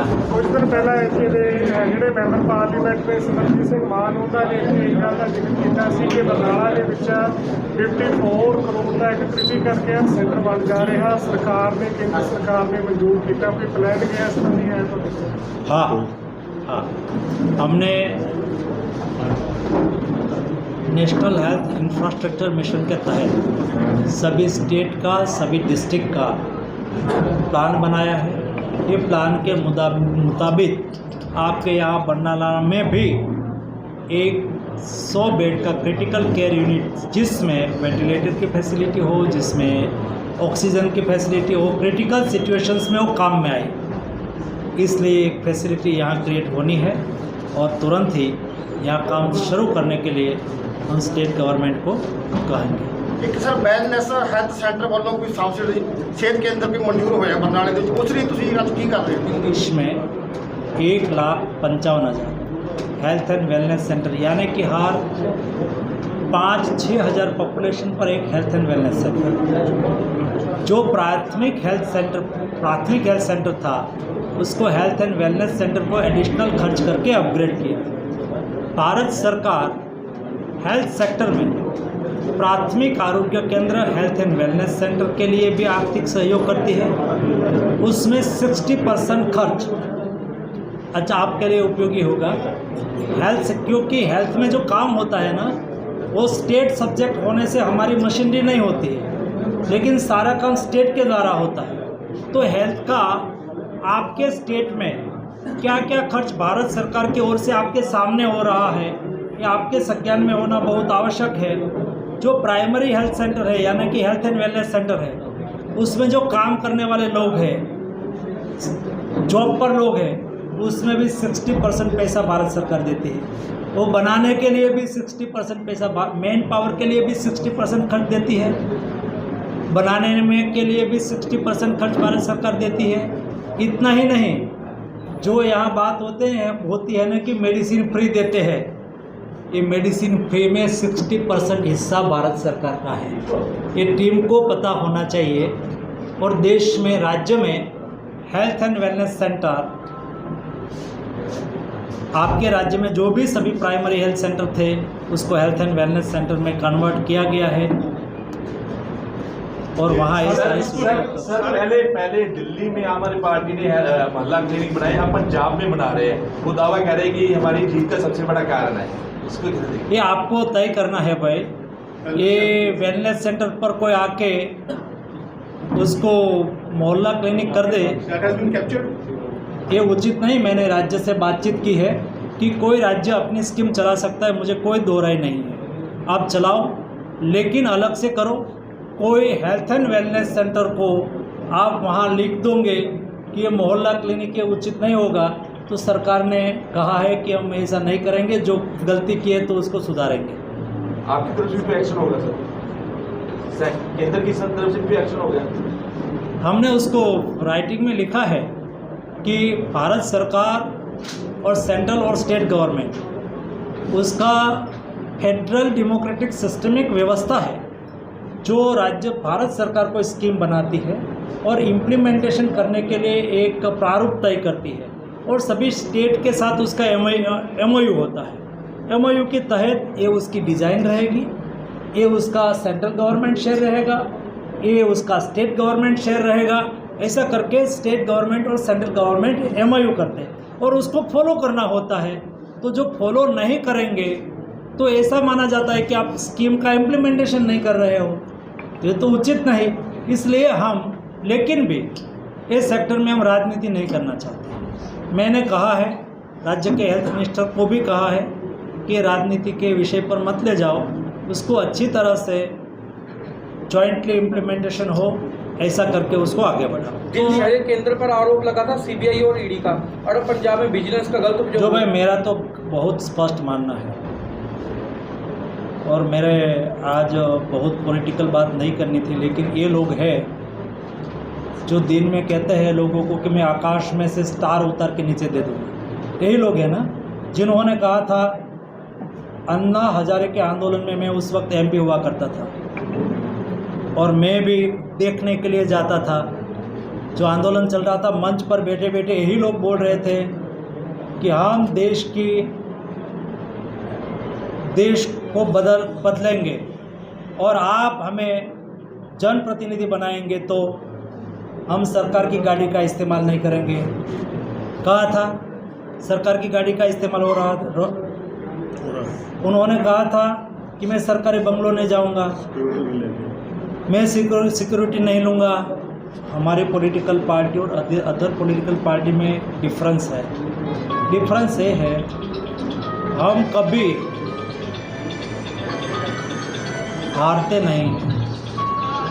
कुछ दिन पहला ਇੱਥੇ ਦੇ ਜਿਹੜੇ ਮੈਂਬਰ ਪਾਰਲੀਮੈਂਟ ਨੇ ਸਿਮਰਜੀਤ ਸਿੰਘ ਮਾਨ ਉਹਨਾਂ ਨੇ ਇੱਥੇ ਇਹ ਗੱਲ ਦਾ ਜ਼ਿਕਰ ਕੀਤਾ ਸੀ ਕਿ ਬਰਨਾਲਾ ਦੇ ਵਿੱਚ 54 ਕਰੋੜ ਦਾ ਇੱਕ ਕ੍ਰਿਟੀਕਲ ਕੇਅਰ ਸੈਂਟਰ ਬਣ ਜਾ ਰਿਹਾ। ਸਰਕਾਰ ਨੇ ਕੇਂਦਰ ਸਰਕਾਰ ने मंजूर किया, कोई प्लान किया इस तरह नहीं है तो? हाँ, हमने नेशनल हेल्थ इंफ्रास्ट्रक्चर मिशन के तहत सभी स्टेट का, सभी डिस्ट्रिक्ट का प्लान बनाया है। ये प्लान के मुताबिक आपके यहाँ बरनाला में भी एक 100 बेड का क्रिटिकल केयर यूनिट, जिसमें वेंटिलेटर की फैसिलिटी हो, जिसमें ऑक्सीजन की फैसिलिटी हो, क्रिटिकल सिचुएशंस में वो काम में आए, इसलिए एक फैसिलिटी यहाँ क्रिएट होनी है और तुरंत ही यहाँ काम शुरू करने के लिए हम स्टेट गवर्नमेंट को कहेंगे। एक सर वैलनेस हैल्थ सेंटर वालों कोई सबसिडी सेहत केंद्र भी मंजूर होया बरनाले दे विच, उस लिए तुसीं रज की कर रहे हो? इसमें 1,55,000 हेल्थ एंड वेलनेस सेंटर, यानी कि हर 5-6 हज़ार पॉपुलेशन पर एक हेल्थ एंड वेलनेस सेंटर। जो प्राथमिक हेल्थ सेंटर था उसको हेल्थ एंड वेलनेस सेंटर को एडिशनल खर्च करके अपग्रेड किया। भारत सरकार हेल्थ सेक्टर में प्राथमिक आरोग्य केंद्र, हेल्थ एंड वेलनेस सेंटर के लिए भी आर्थिक सहयोग करती है। उसमें 60% खर्च अच्छा आपके लिए उपयोगी होगा हेल्थ, क्योंकि हेल्थ में जो काम होता है ना वो स्टेट सब्जेक्ट होने से हमारी मशीनरी नहीं होती है, लेकिन सारा काम स्टेट के द्वारा होता है। तो हेल्थ का आपके स्टेट में क्या क्या खर्च भारत सरकार की ओर से आपके सामने हो रहा है, ये आपके संज्ञान में होना बहुत आवश्यक है। जो प्राइमरी हेल्थ सेंटर है, यानी कि हेल्थ एंड वेलनेस सेंटर है, उसमें जो काम करने वाले लोग हैं, जॉब पर लोग हैं, उसमें भी 60% पैसा भारत सरकार देती है। वो बनाने के लिए भी 60% पैसा, मैन पावर के लिए भी 60% खर्च देती है, बनाने में के लिए भी 60% खर्च भारत सरकार देती है। इतना ही नहीं, जो यहाँ बात होती है ना कि मेडिसिन फ्री देते हैं, ये मेडिसिन फ्री में 60% हिस्सा भारत सरकार का है। ये टीम को पता होना चाहिए। और देश में, राज्य में हेल्थ एंड वेलनेस सेंटर, आपके राज्य में जो भी सभी प्राइमरी हेल्थ सेंटर थे उसको हेल्थ एंड वेलनेस सेंटर में कन्वर्ट किया गया है। और वहाँ सर पहले दिल्ली में हमारी पार्टी ने मोहल्ला क्लिनिक बनाए, हम पंजाब में बना रहे हैं। वो दावा कह रहे हैं कि हमारी जीत का सबसे बड़ा कारण है। उसको ये आपको तय करना है भाई। ये वेलनेस सेंटर पर कोई आके उसको मोहल्ला क्लिनिक कर दे, ये उचित नहीं। मैंने राज्य से बातचीत की है कि कोई राज्य अपनी स्कीम चला सकता है, मुझे कोई दो राय नहीं है। आप चलाओ, लेकिन अलग से करो। कोई हेल्थ एंड वेलनेस सेंटर को आप वहाँ लिख दोगे कि ये मोहल्ला क्लिनिक, ये उचित नहीं होगा। तो सरकार ने कहा है कि हम ऐसा नहीं करेंगे, जो गलती की है तो उसको सुधारेंगे। आपकी तरफ से भी एक्शन होगा सर? केंद्र की तरफ से भी एक्शन होगा? हमने उसको राइटिंग में लिखा है कि भारत सरकार और सेंट्रल और स्टेट गवर्नमेंट, उसका फेडरल डेमोक्रेटिक सिस्टमिक व्यवस्था है। जो राज्य भारत सरकार को स्कीम बनाती है और इम्प्लीमेंटेशन करने के लिए एक प्रारूप तय करती है, और सभी स्टेट के साथ उसका MOU होता है। MOU के तहत ये उसकी डिज़ाइन रहेगी, ये उसका सेंट्रल गवर्नमेंट शेयर रहेगा, ये उसका स्टेट गवर्नमेंट शेयर रहेगा। ऐसा करके स्टेट गवर्नमेंट और सेंट्रल गवर्नमेंट MOU करते हैं और उसको फॉलो करना होता है। तो जो फॉलो नहीं करेंगे तो ऐसा माना जाता है कि आप स्कीम का इम्प्लीमेंटेशन नहीं कर रहे हो, ये तो उचित नहीं। इसलिए हम, लेकिन भी इस सेक्टर में हम राजनीति नहीं करना चाहते। मैंने कहा है, राज्य के हेल्थ मिनिस्टर को भी कहा है कि राजनीति के विषय पर मत ले जाओ, उसको अच्छी तरह से जॉइंटली इम्प्लीमेंटेशन हो, ऐसा करके उसको आगे बढ़ाओ। तो केंद्र पर आरोप लगा था CBI और ED का, और पंजाब में विजिलेंस का गलत जो भाई, मेरा तो बहुत स्पष्ट मानना है, और मेरे आज बहुत पॉलिटिकल बात नहीं करनी थी, लेकिन ये लोग हैं जो दिन में कहते हैं लोगों को कि मैं आकाश में से स्टार उतार के नीचे दे दूँगा। यही लोग हैं ना जिन्होंने कहा था, अन्ना हजारे के आंदोलन में मैं उस वक्त MP हुआ करता था और मैं भी देखने के लिए जाता था जो आंदोलन चल रहा था, मंच पर बैठे बैठे यही लोग बोल रहे थे कि हम देश को बदलेंगे और आप हमें जनप्रतिनिधि बनाएंगे तो हम सरकार की गाड़ी का इस्तेमाल नहीं करेंगे। कहा था सरकार की गाड़ी का इस्तेमाल हो रहा था। उन्होंने कहा था कि मैं सरकारी बंगलों नहीं जाऊंगा, मैं सिक्योरिटी नहीं लूँगा। हमारी पॉलिटिकल पार्टी और अदर पॉलिटिकल पार्टी में डिफरेंस है। डिफरेंस ये है, हम कभी हारते नहीं,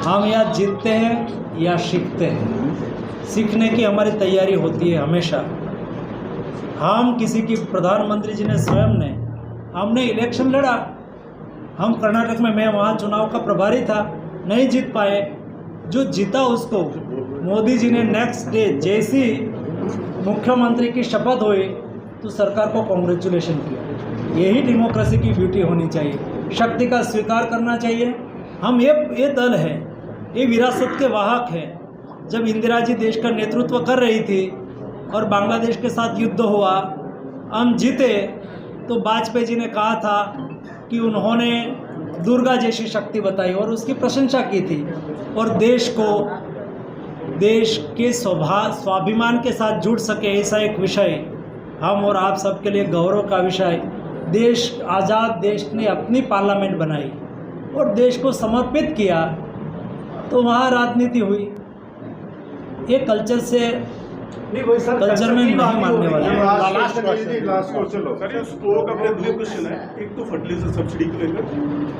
हम या जीतते हैं या सीखते हैं। सीखने की हमारी तैयारी होती है हमेशा। हम किसी की प्रधानमंत्री जी ने स्वयं ने, हमने इलेक्शन लड़ा, हम कर्नाटक में, मैं वहाँ चुनाव का प्रभारी था, नहीं जीत पाए। जो जीता उसको मोदी जी ने नेक्स्ट डे जैसी मुख्यमंत्री की शपथ हुई तो सरकार को कॉन्ग्रेचुलेशन किया। यही डेमोक्रेसी की ब्यूटी होनी चाहिए। शक्ति का स्वीकार करना चाहिए। हम ये दल है, ये विरासत के वाहक हैं। जब इंदिरा जी देश का नेतृत्व कर रही थी और बांग्लादेश के साथ युद्ध हुआ, हम जीते, तो वाजपेयी जी ने कहा था कि उन्होंने दुर्गा जैसी शक्ति बताई और उसकी प्रशंसा की थी। और देश के स्वाभिमान के साथ जुड़ सके ऐसा एक विषय हम और आप सबके लिए गौरव का विषय। आज़ाद देश ने अपनी पार्लियामेंट बनाई और देश को समर्पित किया, तो वहाँ राजनीति हुई। ये कल्चर कल्चर में नहीं मानने वाला। सर, स्टोक अपने दो क्वेश्चन है। एक तो फर्टिलाइजर सब्सिडी को लेकर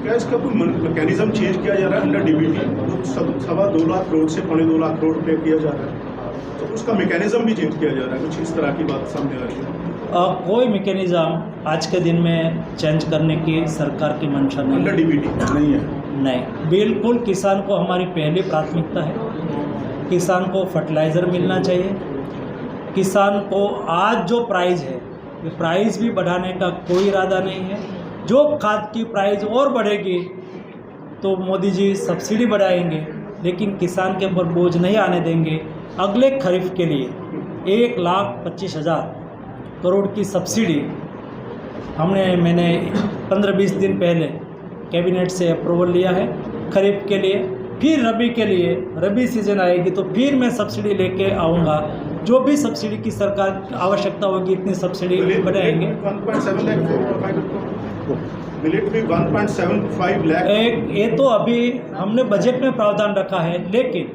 क्या इसका कोई मैकेनिज्म चेंज किया जा रहा है अंडर डीबीटी, जो 2.25 लाख करोड़ से 2.25 लाख करोड़ रुपये किया जा रहा है, तो उसका मैकेनिज्म भी चेंज किया जा रहा है? कुछ इस तरह की बात सामने आ रही है? कोई मैकेनिज्म आज के दिन में चेंज करने की सरकार की मंशा नहीं। अंडर डीबीटी नहीं है? नहीं, बिल्कुल। किसान को हमारी पहली प्राथमिकता है। किसान को फर्टिलाइज़र मिलना चाहिए। किसान को आज जो प्राइस है, ये प्राइस भी बढ़ाने का कोई इरादा नहीं है। जो खाद की प्राइस और बढ़ेगी तो मोदी जी सब्सिडी बढ़ाएंगे, लेकिन किसान के ऊपर बोझ नहीं आने देंगे। अगले खरीफ के लिए 1,25,000 करोड़ की सब्सिडी मैंने 15-20 दिन पहले कैबिनेट से अप्रूवल लिया है खरीफ के लिए। फिर रबी के लिए, रबी सीजन आएगी तो फिर मैं सब्सिडी लेके आऊँगा। जो भी सब्सिडी की सरकार आवश्यकता होगी इतनी सब्सिडी बढ़ाएंगे। 1.75 लाख ये तो अभी हमने बजट में प्रावधान रखा है, लेकिन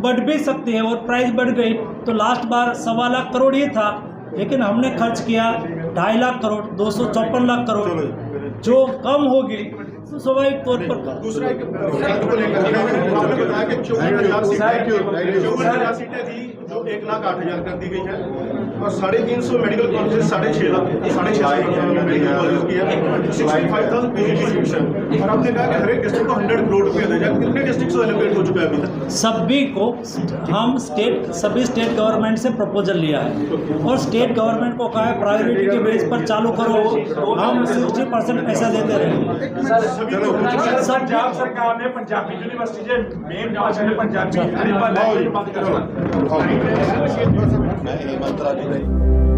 बढ़ भी सकती है। और प्राइस बढ़ गई तो लास्ट बार 1.25 लाख करोड़ ही था, लेकिन हमने खर्च किया 2.5 लाख करोड़, 254 लाख करोड़। जो कम होगी तो स्वाभाविक तौर पर दूसरा को लेकर आपने बताया कि 54,000 सीटें थी जो 1,08,000 कर दी गई है, और 350 medical college 6.5 lakh medical college की है, 65,000 पीजीटी सीट्स हैं। और आपने कहा कि हर एक डिस्ट्रिक्ट को 100 करोड़ रुपये दिया जाए। कितने डिस्ट्रिक्ट से एलोकेट हो चुका है अभी तक? सभी को हम सभी स्टेट गवर्नमेंट से प्रपोजल लिया है और स्टेट गवर्नमेंट को कहा है प्रायोरिटी के बेस पर चालू करो। हम 60% पैसा देते रहे। पंजाब सरकार ने पंजाबी यूनिवर्सिटी जे मेन भाषा में पंजाबी हाँ,